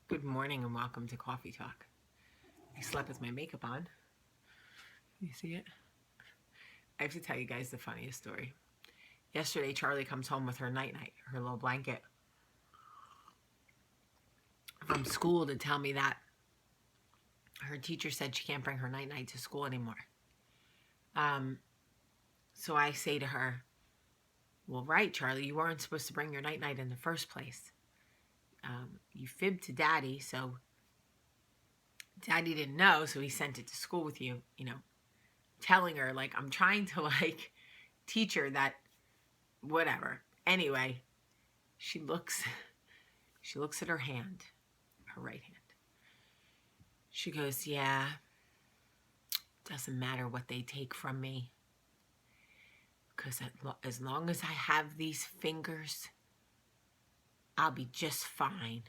Good morning and welcome to Coffee Talk. I slept with my makeup on. You see it? I have to tell you guys the funniest story. Yesterday, Charlie comes home with her night-night, her little blanket, from school to tell me that her teacher said she can't bring her night-night to school anymore. So I say to her, well, right, Charlie, you weren't supposed to bring your night-night in the first place. You fibbed to Daddy, so Daddy didn't know, so he sent it to school with you, telling her, like, I'm trying to, teach her that whatever. Anyway, she looks at her hand, her right hand. She goes, yeah, doesn't matter what they take from me, because as long as I have these fingers, I'll be just fine.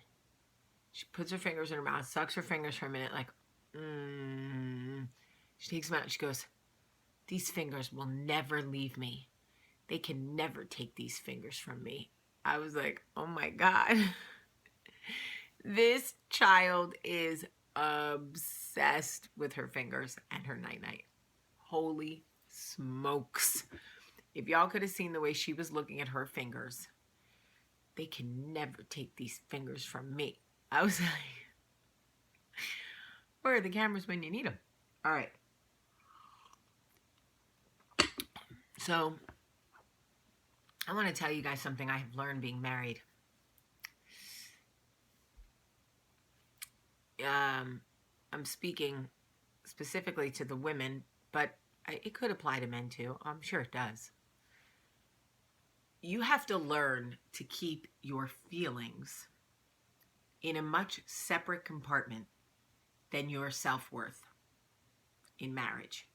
She puts her fingers in her mouth, sucks her fingers for a minute, like, She takes them out and she goes, these fingers will never leave me. They can never take these fingers from me. I was like, oh my God. This child is obsessed with her fingers and her night-night. Holy smokes. If y'all could have seen the way she was looking at her fingers, they can never take these fingers from me. I was like, where are the cameras when you need them? All right. So, I want to tell you guys something I have learned being married. I'm speaking specifically to the women, but it could apply to men too. I'm sure it does. You have to learn to keep your feelings in a much separate compartment than your self-worth in marriage,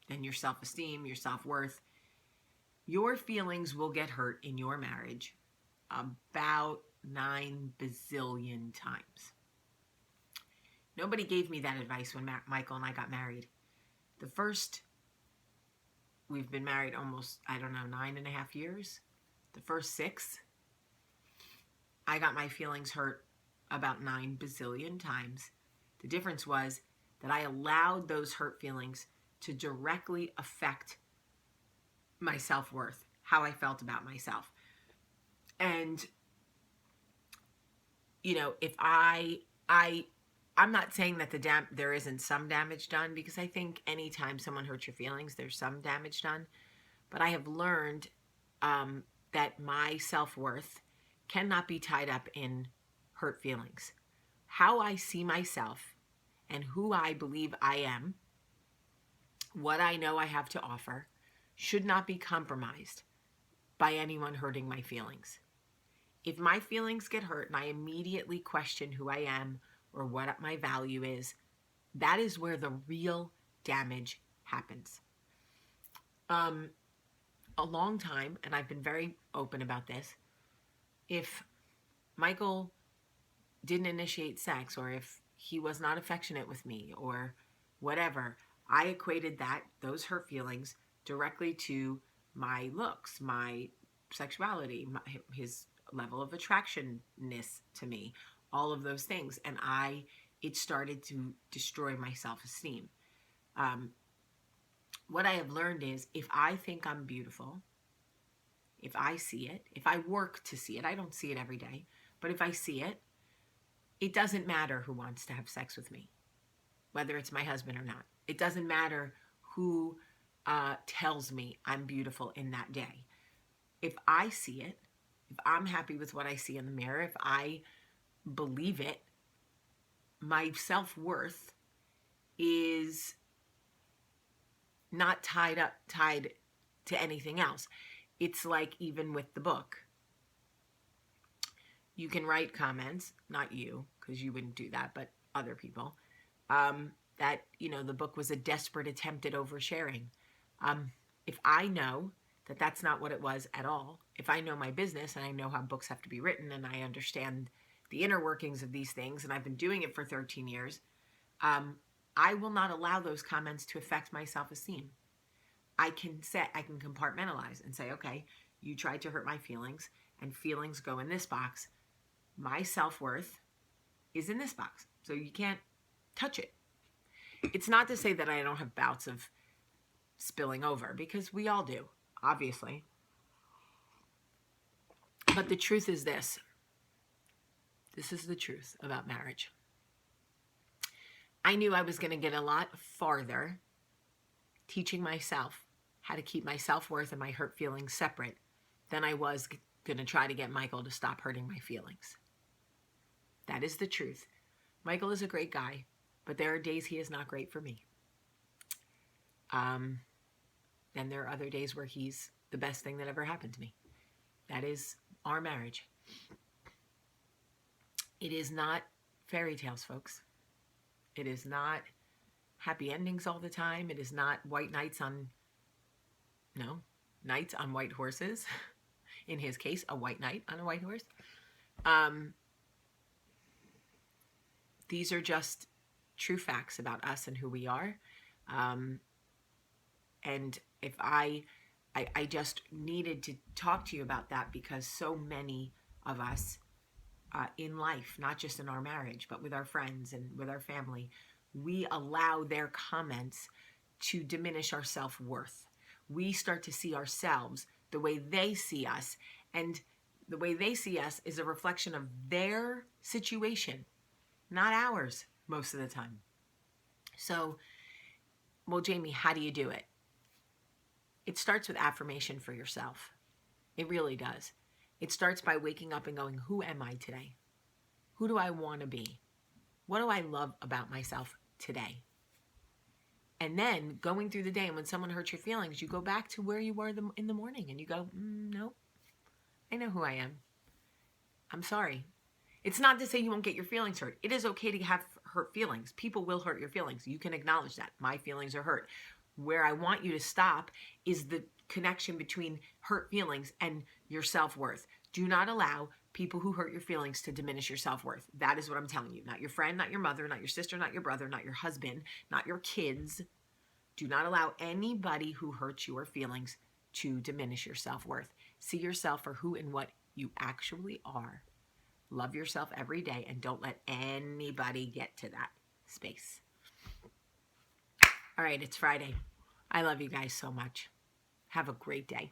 than your self-esteem, your self-worth. Your feelings will get hurt in your marriage about 9 bazillion times. Nobody gave me that advice when Michael and I got married. We've been married almost, 9.5 years. The first 6, I got my feelings hurt about 9 bazillion times. The difference was that I allowed those hurt feelings to directly affect my self-worth, how I felt about myself. And, if I'm not saying that there isn't some damage done, because I think anytime someone hurts your feelings, there's some damage done. But I have learned that my self-worth cannot be tied up in hurt feelings. How I see myself and who I believe I am, what I know I have to offer, should not be compromised by anyone hurting my feelings. If my feelings get hurt and I immediately question who I am or what my value is, that is where the real damage happens. A long time, and I've been very open about this, if Michael didn't initiate sex, or if he was not affectionate with me, or whatever, I equated those hurt feelings directly to my looks, my sexuality, his level of attractionness to me, all of those things. And it started to destroy my self-esteem. What I have learned is, if I think I'm beautiful, if I see it, if I work to see it, I don't see it every day, but if I see it, it doesn't matter who wants to have sex with me, whether it's my husband or not. It doesn't matter who tells me I'm beautiful in that day. If I see it, if I'm happy with what I see in the mirror, if I believe it, my self-worth is not tied to anything else. It's like, even with the book, you can write comments, not you, because you wouldn't do that, but other people, that, the book was a desperate attempt at oversharing. If I know that that's not what it was at all, if I know my business and I know how books have to be written and I understand the inner workings of these things, and I've been doing it for 13 years, I will not allow those comments to affect my self-esteem. I can compartmentalize and say, okay, you tried to hurt my feelings, and feelings go in this box. My self-worth is in this box. So you can't touch it. It's not to say that I don't have bouts of spilling over, because we all do, obviously. But the truth is this. This is the truth about marriage. I knew I was going to get a lot farther teaching myself how to keep my self-worth and my hurt feelings separate than I was going to try to get Michael to stop hurting my feelings. That is the truth. Michael is a great guy, but there are days he is not great for me. And there are other days where he's the best thing that ever happened to me. That is our marriage. It is not fairy tales, folks. It is not happy endings all the time. It is not nights on white horses. In his case, a white knight on a white horse. These are just true facts about us and who we are. And if I just needed to talk to you about that, because so many of us in life, not just in our marriage, but with our friends and with our family, we allow their comments to diminish our self-worth. We start to see ourselves the way they see us, and the way they see us is a reflection of their situation, not ours most of the time. So, well, Jamie, how do you do it? It starts with affirmation for yourself. It really does. It starts by waking up and going, who am I today? Who do I want to be? What do I love about myself today? And then going through the day, and when someone hurts your feelings, you go back to where you were in the morning and you go, no, I know who I am. I'm sorry. It's not to say you won't get your feelings hurt. It is okay to have hurt feelings. People will hurt your feelings. You can acknowledge that. My feelings are hurt. Where I want you to stop is the connection between hurt feelings and your self-worth. Do not allow people who hurt your feelings to diminish your self-worth. That is what I'm telling you. Not your friend, not your mother, not your sister, not your brother, not your husband, not your kids. Do not allow anybody who hurts your feelings to diminish your self-worth. See yourself for who and what you actually are. Love yourself every day, and don't let anybody get to that space. All right, it's Friday. I love you guys so much. Have a great day.